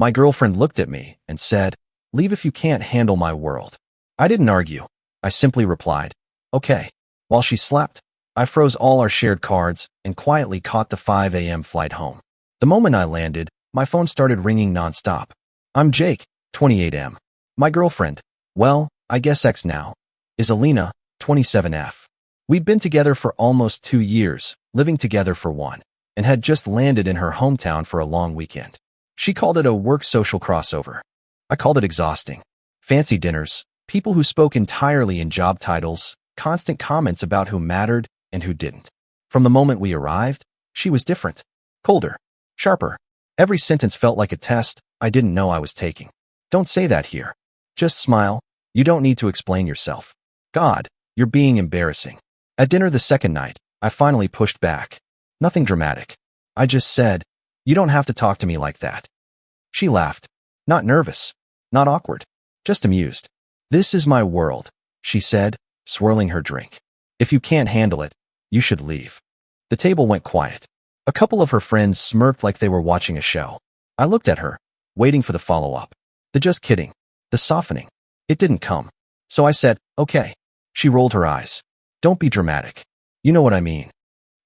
My girlfriend looked at me and said, "Leave if you can't handle my world." I didn't argue. I simply replied, "Okay." While she slept, I froze all our shared cards and quietly caught the 5 a.m. flight home. The moment I landed, my phone started ringing nonstop. "I'm Jake, 28M. My girlfriend, well, I guess ex now, is Alina, 27F. We'd been together for almost 2 years, living together for one, and had just landed in her hometown for a long weekend. She called it a work social crossover. I called it exhausting. Fancy dinners, people who spoke entirely in job titles, constant comments about who mattered and who didn't. From the moment we arrived, she was different, colder, sharper. Every sentence felt like a test I didn't know I was taking. Don't say that here. Just smile. You don't need to explain yourself. God, you're being embarrassing. At dinner the second night, I finally pushed back. Nothing dramatic. I just said, "You don't have to talk to me like that." She laughed. Not nervous. Not awkward. Just amused. "This is my world," she said, swirling her drink. "If you can't handle it, you should leave." The table went quiet. A couple of her friends smirked like they were watching a show. I looked at her, waiting for the follow-up. The just kidding. The softening. It didn't come. So I said, "Okay." She rolled her eyes. "Don't be dramatic. You know what I mean."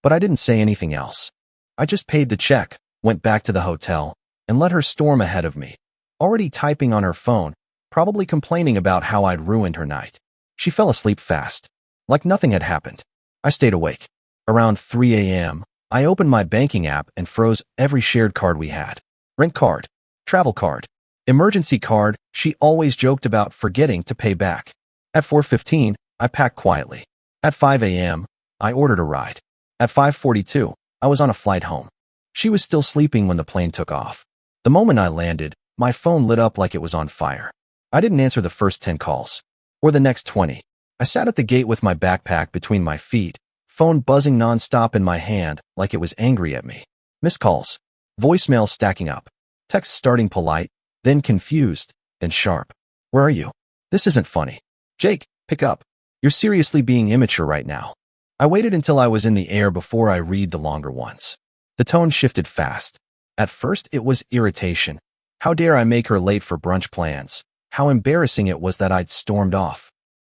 But I didn't say anything else. I just paid the check, went back to the hotel, and let her storm ahead of me, already typing on her phone, probably complaining about how I'd ruined her night. She fell asleep fast, like nothing had happened. I stayed awake. Around 3 a.m., I opened my banking app and froze every shared card we had. Rent card, travel card, emergency card she always joked about forgetting to pay back. At 4:15, I packed quietly. At 5 a.m., I ordered a ride. At 5:42, I was on a flight home. She was still sleeping when the plane took off. The moment I landed, my phone lit up like it was on fire. I didn't answer the first 10 calls, or the next 20. I sat at the gate with my backpack between my feet, phone buzzing nonstop in my hand like it was angry at me. Missed calls, voicemails stacking up, texts starting polite, then confused, then sharp. "Where are you? This isn't funny. Jake, pick up. You're seriously being immature right now." I waited until I was in the air before I read the longer ones. The tone shifted fast. At first, it was irritation. How dare I make her late for brunch plans? How embarrassing it was that I'd stormed off.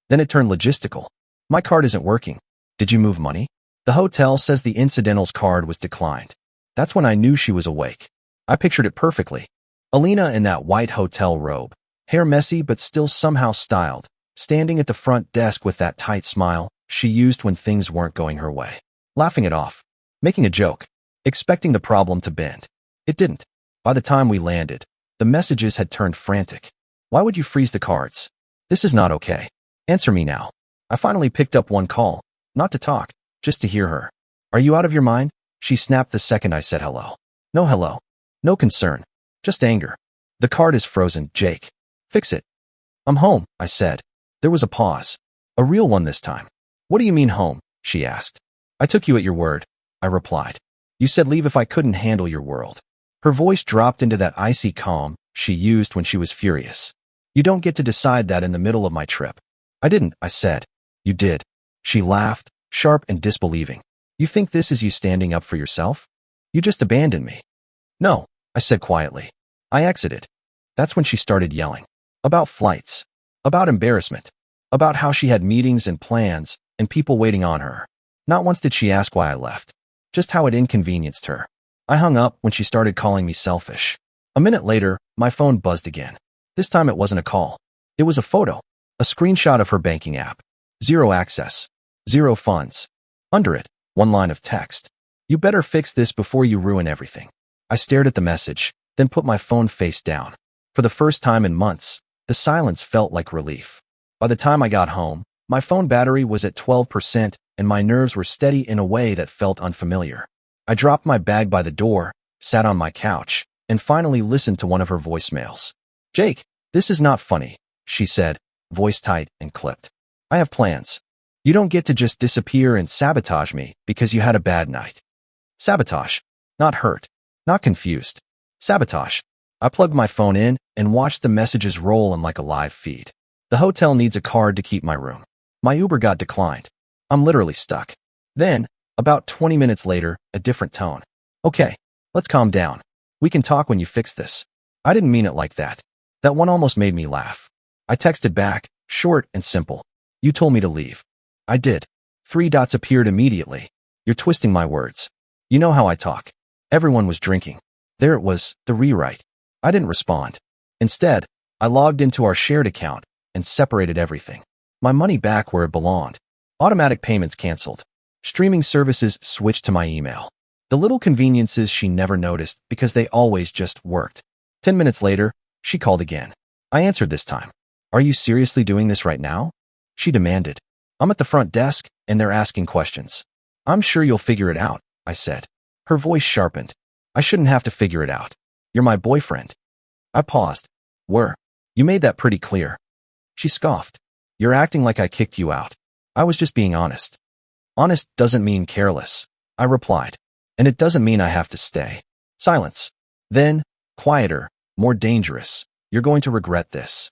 Then it turned logistical. "My card isn't working. Did you move money? The hotel says the incidentals card was declined." That's when I knew she was awake. I pictured it perfectly. Alina in that white hotel robe, hair messy but still somehow styled, standing at the front desk with that tight smile she used when things weren't going her way. Laughing it off. Making a joke. Expecting the problem to bend. It didn't. By the time we landed, the messages had turned frantic. "Why would you freeze the cards? This is not okay. Answer me now." I finally picked up one call, not to talk, just to hear her. "Are you out of your mind?" she snapped the second I said hello. "No hello. No concern. Just anger. The card is frozen, Jake. Fix it." "I'm home," I said. There was a pause. A real one this time. "What do you mean home?" she asked. "I took you at your word," I replied. "You said leave if I couldn't handle your world." Her voice dropped into that icy calm she used when she was furious. "You don't get to decide that in the middle of my trip." "I didn't," I said. "You did." She laughed, sharp and disbelieving. "You think this is you standing up for yourself? You just abandoned me." "No," I said quietly. I exited. That's when she started yelling. About flights. About embarrassment. About how she had meetings and plans and people waiting on her. Not once did she ask why I left. Just how it inconvenienced her. I hung up when she started calling me selfish. A minute later, my phone buzzed again. This time it wasn't a call. It was a photo. A screenshot of her banking app. 0 access. 0 funds. Under it, one line of text. "You better fix this before you ruin everything." I stared at the message, then put my phone face down. For the first time in months, the silence felt like relief. By the time I got home, my phone battery was at 12% and my nerves were steady in a way that felt unfamiliar. I dropped my bag by the door, sat on my couch, and finally listened to one of her voicemails. "Jake, this is not funny," she said, voice tight and clipped. "I have plans. You don't get to just disappear and sabotage me because you had a bad night." Sabotage. Not hurt. Not confused. Sabotage. I plugged my phone in and watched the messages roll in like a live feed. The hotel needs a card to keep my room. My Uber got declined. I'm literally stuck. Then, about 20 minutes later, a different tone. "Okay, let's calm down. We can talk when you fix this." I didn't mean it like that. That one almost made me laugh. I texted back, short and simple. You told me to leave. I did. Three dots appeared immediately. You're twisting my words. You know how I talk. Everyone was drinking. There it was, the rewrite. I didn't respond. Instead, I logged into our shared account and separated everything. My money back where it belonged. Automatic payments canceled. Streaming services switched to my email. The little conveniences she never noticed because they always just worked. 10 minutes later, she called again. I answered this time. Are you seriously doing this right now? She demanded. I'm at the front desk and they're asking questions. I'm sure you'll figure it out, I said. Her voice sharpened. I shouldn't have to figure it out. You're my boyfriend. I paused. You made that pretty clear. She scoffed. You're acting like I kicked you out. I was just being honest. Honest doesn't mean careless, I replied. And it doesn't mean I have to stay. Silence. Then, quieter, more dangerous. You're going to regret this.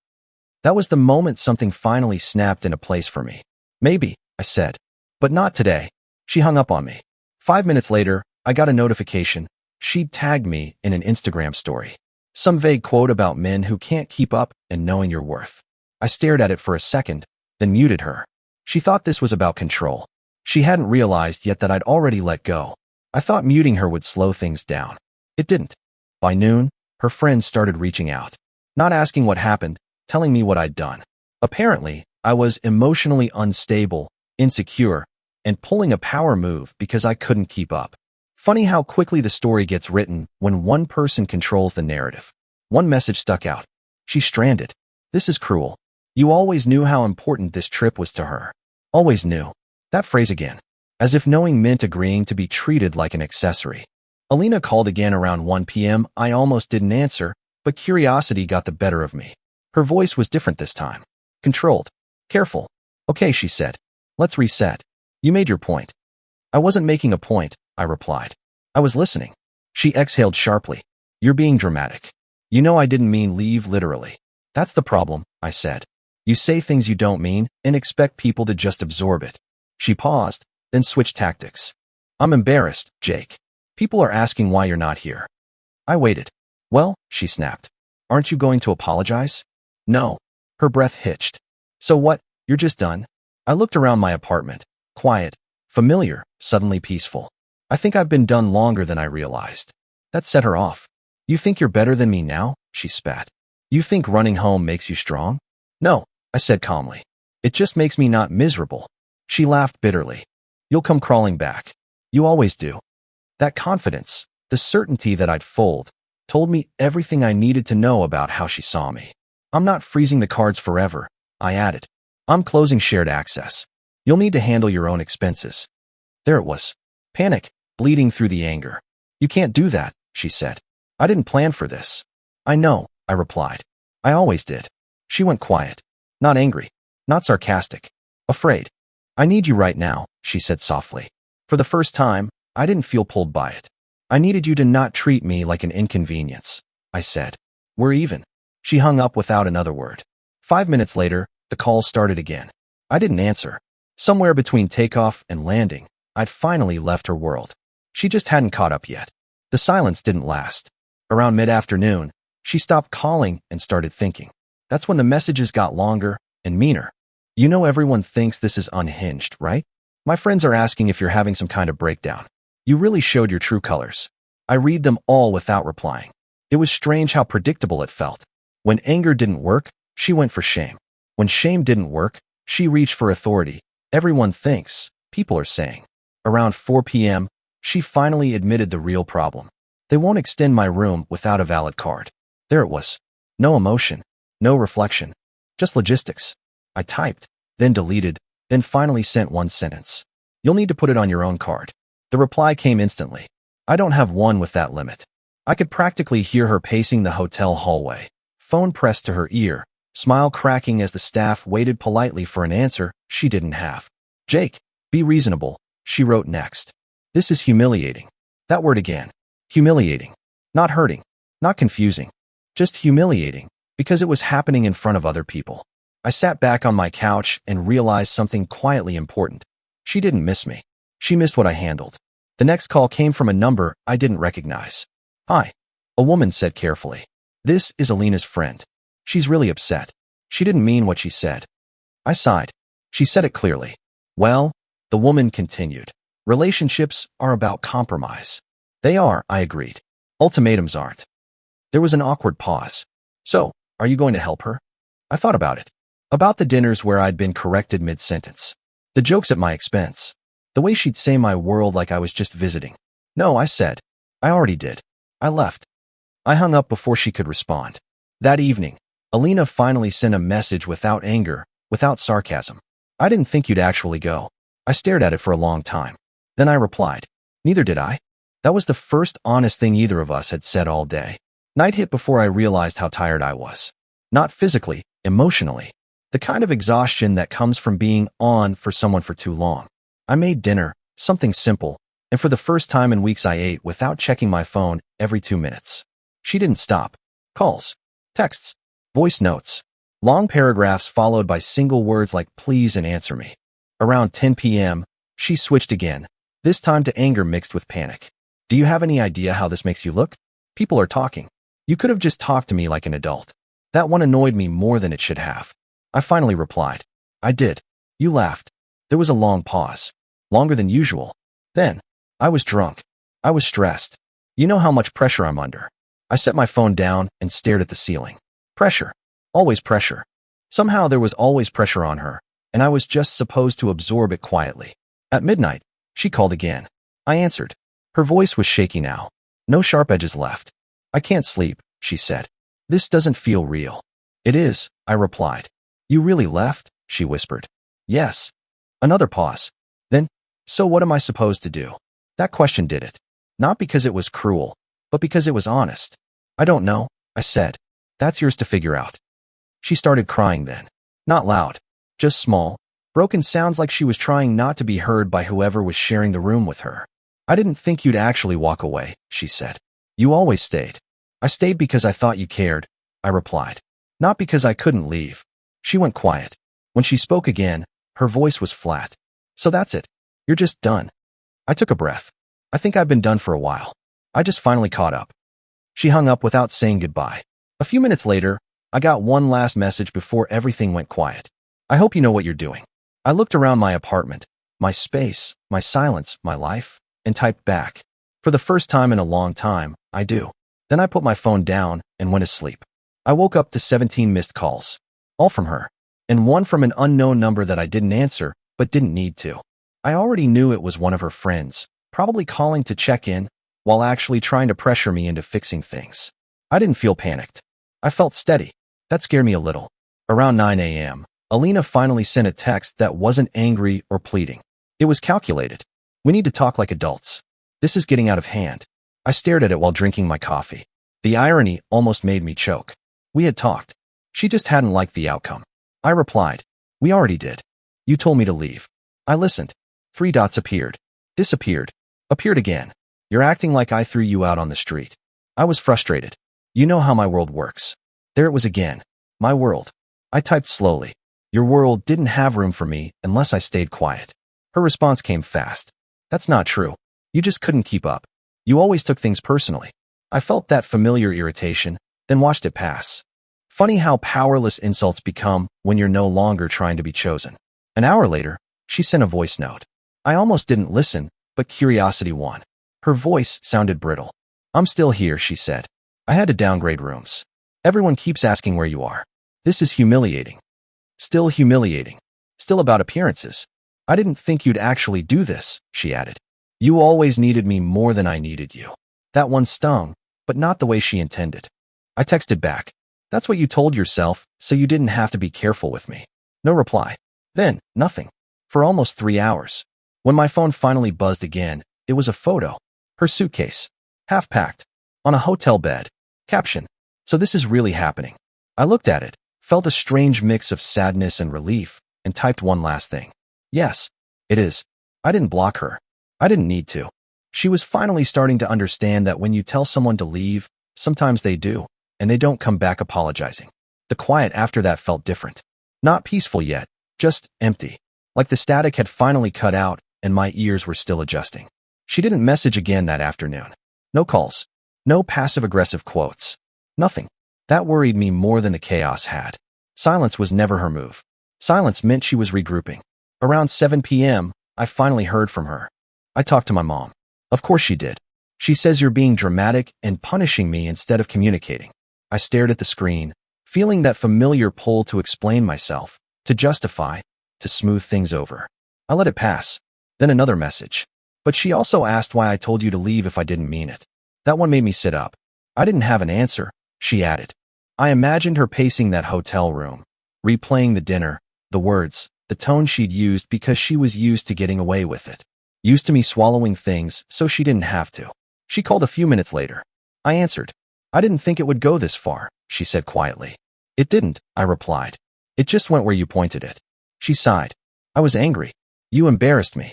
That was the moment something finally snapped into place for me. Maybe, I said. But not today. She hung up on me. 5 minutes later, I got a notification. She'd tagged me in an Instagram story. Some vague quote about men who can't keep up and knowing your worth. I stared at it for a second, then muted her. She thought this was about control. She hadn't realized yet that I'd already let go. I thought muting her would slow things down. It didn't. By noon, her friends started reaching out. Not asking what happened, telling me what I'd done. Apparently, I was emotionally unstable, insecure, and pulling a power move because I couldn't keep up. Funny how quickly the story gets written when one person controls the narrative. One message stuck out. She's stranded. This is cruel. You always knew how important this trip was to her. Always knew. That phrase again. As if knowing meant agreeing to be treated like an accessory. Alina called again around 1 p.m. I almost didn't answer, but curiosity got the better of me. Her voice was different this time. Controlled. Careful. Okay, she said. Let's reset. You made your point. I wasn't making a point, I replied. I was listening. She exhaled sharply. You're being dramatic. You know I didn't mean leave literally. That's the problem, I said. You say things you don't mean and expect people to just absorb it. She paused, then switched tactics. I'm embarrassed, Jake. People are asking why you're not here. I waited. Well, she snapped. Aren't you going to apologize? No. Her breath hitched. So what? You're just done? I looked around my apartment. Quiet, familiar, suddenly peaceful. I think I've been done longer than I realized. That set her off. You think you're better than me now? She spat. You think running home makes you strong? No, I said calmly. It just makes me not miserable. She laughed bitterly. You'll come crawling back. You always do. That confidence, the certainty that I'd fold, told me everything I needed to know about how she saw me. I'm not freezing the cards forever, I added. I'm closing shared access. You'll need to handle your own expenses. There it was. Panic, bleeding through the anger. You can't do that, she said. I didn't plan for this. I know, I replied. I always did. She went quiet. Not angry. Not sarcastic. Afraid. I need you right now, she said softly. For the first time, I didn't feel pulled by it. I needed you to not treat me like an inconvenience, I said. We're even. She hung up without another word. 5 minutes later, the call started again. I didn't answer. Somewhere between takeoff and landing, I'd finally left her world. She just hadn't caught up yet. The silence didn't last. Around mid-afternoon, she stopped calling and started thinking. That's when the messages got longer and meaner. You know everyone thinks this is unhinged, right? My friends are asking if you're having some kind of breakdown. You really showed your true colors. I read them all without replying. It was strange how predictable it felt. When anger didn't work, she went for shame. When shame didn't work, she reached for authority. Everyone thinks, people are saying. Around 4 p.m., she finally admitted the real problem. They won't extend my room without a valid card. There it was. No emotion, no reflection, just logistics. I typed, then deleted, then finally sent one sentence. You'll need to put it on your own card. The reply came instantly. I don't have one with that limit. I could practically hear her pacing the hotel hallway, phone pressed to her ear, smile cracking as the staff waited politely for an answer she didn't have. Jake, be reasonable, she wrote next. This is humiliating. That word again. Humiliating. Not hurting. Not confusing. Just humiliating, because it was happening in front of other people. I sat back on my couch and realized something quietly important. She didn't miss me. She missed what I handled. The next call came from a number I didn't recognize. Hi. A woman said carefully. This is Alina's friend. She's really upset. She didn't mean what she said. I sighed. She said it clearly. Well, the woman continued. Relationships are about compromise. They are, I agreed. Ultimatums aren't. There was an awkward pause. So, are you going to help her? I thought about it. About the dinners where I'd been corrected mid-sentence. The jokes at my expense. The way she'd say my world like I was just visiting. No, I said. I already did. I left. I hung up before she could respond. That evening, Alina finally sent a message without anger, without sarcasm. I didn't think you'd actually go. I stared at it for a long time. Then I replied. Neither did I. That was the first honest thing either of us had said all day. Night hit before I realized how tired I was. Not physically, emotionally. The kind of exhaustion that comes from being on for someone for too long. I made dinner, something simple, and for the first time in weeks I ate without checking my phone every 2 minutes. She didn't stop. Calls, texts, voice notes, long paragraphs followed by single words like please and answer me. Around 10 p.m., she switched again, this time to anger mixed with panic. Do you have any idea how this makes you look? People are talking. You could have just talked to me like an adult. That one annoyed me more than it should have. I finally replied. I did. You laughed. There was a long pause. Longer than usual. Then, I was drunk. I was stressed. You know how much pressure I'm under. I set my phone down and stared at the ceiling. Pressure. Always pressure. Somehow there was always pressure on her, and I was just supposed to absorb it quietly. At midnight, she called again. I answered. Her voice was shaky now. No sharp edges left. I can't sleep, she said. This doesn't feel real. It is, I replied. You really left? She whispered. Yes. Another pause. Then, so what am I supposed to do? That question did it. Not because it was cruel, but because it was honest. I don't know, I said. That's yours to figure out. She started crying then. Not loud. Just small, broken sounds like she was trying not to be heard by whoever was sharing the room with her. I didn't think you'd actually walk away, she said. You always stayed. I stayed because I thought you cared, I replied. Not because I couldn't leave. She went quiet. When she spoke again, her voice was flat. So that's it. You're just done. I took a breath. I think I've been done for a while. I just finally caught up. She hung up without saying goodbye. A few minutes later, I got one last message before everything went quiet. I hope you know what you're doing. I looked around my apartment, my space, my silence, my life, and typed back. For the first time in a long time, I do. Then I put my phone down and went to sleep. I woke up to 17 missed calls. All from her. And one from an unknown number that I didn't answer, but didn't need to. I already knew it was one of her friends, probably calling to check in, while actually trying to pressure me into fixing things. I didn't feel panicked. I felt steady. That scared me a little. Around 9 a.m., Alina finally sent a text that wasn't angry or pleading. It was calculated. We need to talk like adults. This is getting out of hand. I stared at it while drinking my coffee. The irony almost made me choke. We had talked. She just hadn't liked the outcome. I replied. We already did. You told me to leave. I listened. 3 dots appeared. Disappeared. Appeared again. You're acting like I threw you out on the street. I was frustrated. You know how my world works. There it was again. My world. I typed slowly. Your world didn't have room for me unless I stayed quiet. Her response came fast. That's not true. You just couldn't keep up. You always took things personally. I felt that familiar irritation, then watched it pass. Funny how powerless insults become when you're no longer trying to be chosen. An hour later, she sent a voice note. I almost didn't listen, but curiosity won. Her voice sounded brittle. I'm still here, she said. I had to downgrade rooms. Everyone keeps asking where you are. This is humiliating. Still humiliating. Still about appearances. I didn't think you'd actually do this, she added. You always needed me more than I needed you. That one stung, but not the way she intended. I texted back. That's what you told yourself, so you didn't have to be careful with me. No reply. Then, nothing. For almost 3 hours. When my phone finally buzzed again, it was a photo. Her suitcase. Half packed. On a hotel bed. Caption. So this is really happening. I looked at it, felt a strange mix of sadness and relief, and typed one last thing. Yes, it is. I didn't block her. I didn't need to. She was finally starting to understand that when you tell someone to leave, sometimes they do, and they don't come back apologizing. The quiet after that felt different. Not peaceful yet, just empty. Like the static had finally cut out, and my ears were still adjusting. She didn't message again that afternoon. No calls. No passive-aggressive quotes. Nothing. That worried me more than the chaos had. Silence was never her move. Silence meant she was regrouping. Around 7 p.m., I finally heard from her. I talked to my mom. Of course she did. She says you're being dramatic and punishing me instead of communicating. I stared at the screen, feeling that familiar pull to explain myself, to justify, to smooth things over. I let it pass. Then another message. But she also asked why I told you to leave if I didn't mean it. That one made me sit up. I didn't have an answer, she added. I imagined her pacing that hotel room, replaying the dinner, the words, the tone she'd used because she was used to getting away with it. Used to me swallowing things so she didn't have to. She called a few minutes later. I answered. I didn't think it would go this far, she said quietly. It didn't, I replied. It just went where you pointed it. She sighed. I was angry. You embarrassed me.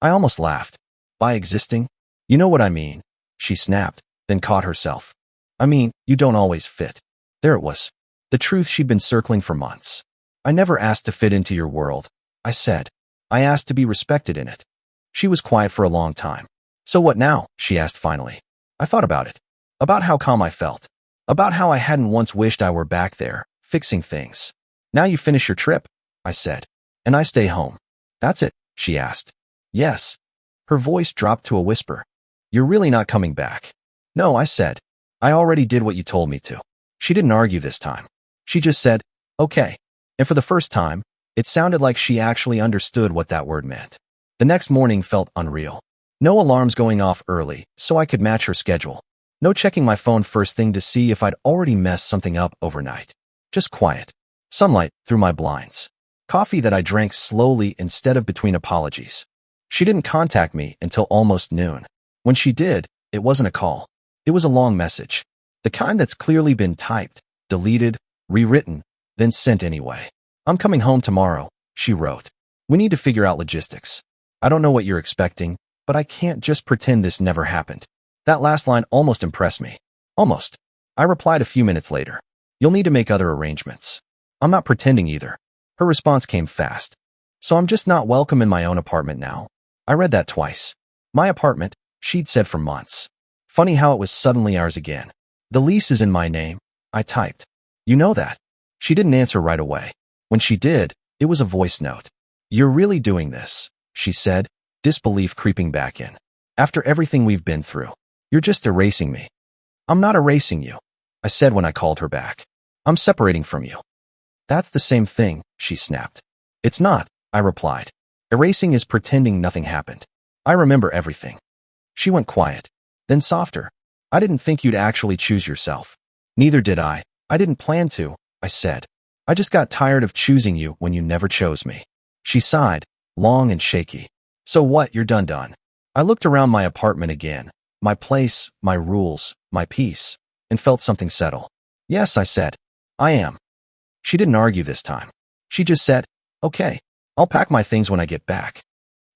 I almost laughed. By existing? You know what I mean, she snapped, then caught herself. I mean, you don't always fit. There it was. The truth she'd been circling for months. I never asked to fit into your world, I said. I asked to be respected in it. She was quiet for a long time. So what now? She asked finally. I thought about it. About how calm I felt. About how I hadn't once wished I were back there, fixing things. Now you finish your trip, I said. And I stay home. That's it, she asked. Yes. Her voice dropped to a whisper. You're really not coming back. No, I said. I already did what you told me to. She didn't argue this time. She just said, okay. And for the first time, it sounded like she actually understood what that word meant. The next morning felt unreal. No alarms going off early, so I could match her schedule. No checking my phone first thing to see if I'd already messed something up overnight. Just quiet. Sunlight through my blinds. Coffee that I drank slowly instead of between apologies. She didn't contact me until almost noon. When she did, it wasn't a call. It was a long message. The kind that's clearly been typed, deleted, rewritten, then sent anyway. I'm coming home tomorrow, she wrote. We need to figure out logistics. I don't know what you're expecting, but I can't just pretend this never happened. That last line almost impressed me. Almost. I replied a few minutes later. You'll need to make other arrangements. I'm not pretending either. Her response came fast. So I'm just not welcome in my own apartment now. I read that twice. My apartment, she'd said for months. Funny how it was suddenly ours again. The lease is in my name, I typed. You know that. She didn't answer right away. When she did, it was a voice note. You're really doing this, she said, disbelief creeping back in. After everything we've been through, you're just erasing me. I'm not erasing you, I said when I called her back. I'm separating from you. That's the same thing, she snapped. It's not, I replied. Erasing is pretending nothing happened. I remember everything. She went quiet, then softer. I didn't think you'd actually choose yourself. Neither did I. I didn't plan to, I said. I just got tired of choosing you when you never chose me. She sighed, long and shaky. So what, you're done. I looked around my apartment again, my place, my rules, my peace, and felt something settle. Yes, I said. I am. She didn't argue this time. She just said, okay, I'll pack my things when I get back.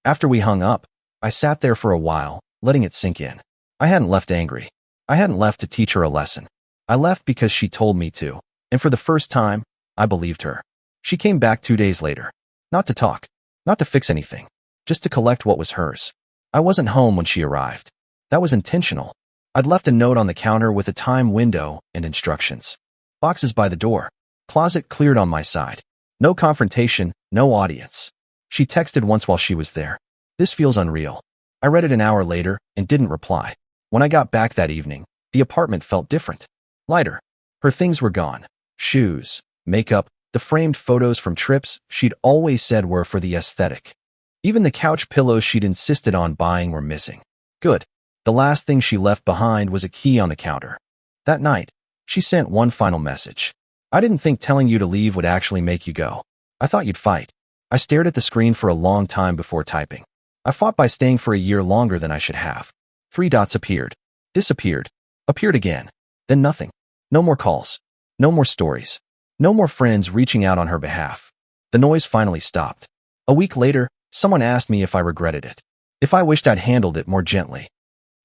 After we hung up, I sat there for a while, letting it sink in. I hadn't left angry. I hadn't left to teach her a lesson. I left because she told me to, and for the first time, I believed her. She came back 2 days later. Not to talk, not to fix anything, just to collect what was hers. I wasn't home when she arrived. That was intentional. I'd left a note on the counter with a time window and instructions. Boxes by the door. Closet cleared on my side. No confrontation, no audience. She texted once while she was there. This feels unreal. I read it an hour later and didn't reply. When I got back that evening, the apartment felt different. Lighter. Her things were gone. Shoes, makeup, the framed photos from trips she'd always said were for the aesthetic. Even the couch pillows she'd insisted on buying were missing. Good. The last thing she left behind was a key on the counter. That night, she sent one final message. I didn't think telling you to leave would actually make you go. I thought you'd fight. I stared at the screen for a long time before typing. I fought by staying for a year longer than I should have. 3 dots appeared, disappeared, appeared again, then nothing. No more calls. No more stories. No more friends reaching out on her behalf. The noise finally stopped. A week later, someone asked me if I regretted it. If I wished I'd handled it more gently.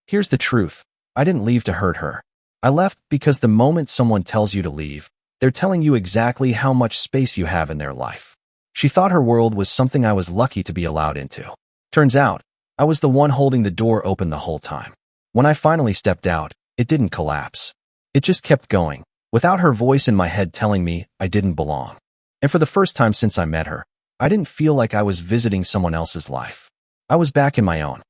Here's the truth. I didn't leave to hurt her. I left because the moment someone tells you to leave, they're telling you exactly how much space you have in their life. She thought her world was something I was lucky to be allowed into. Turns out, I was the one holding the door open the whole time. When I finally stepped out, it didn't collapse. It just kept going, without her voice in my head telling me I didn't belong. And for the first time since I met her, I didn't feel like I was visiting someone else's life. I was back in my own.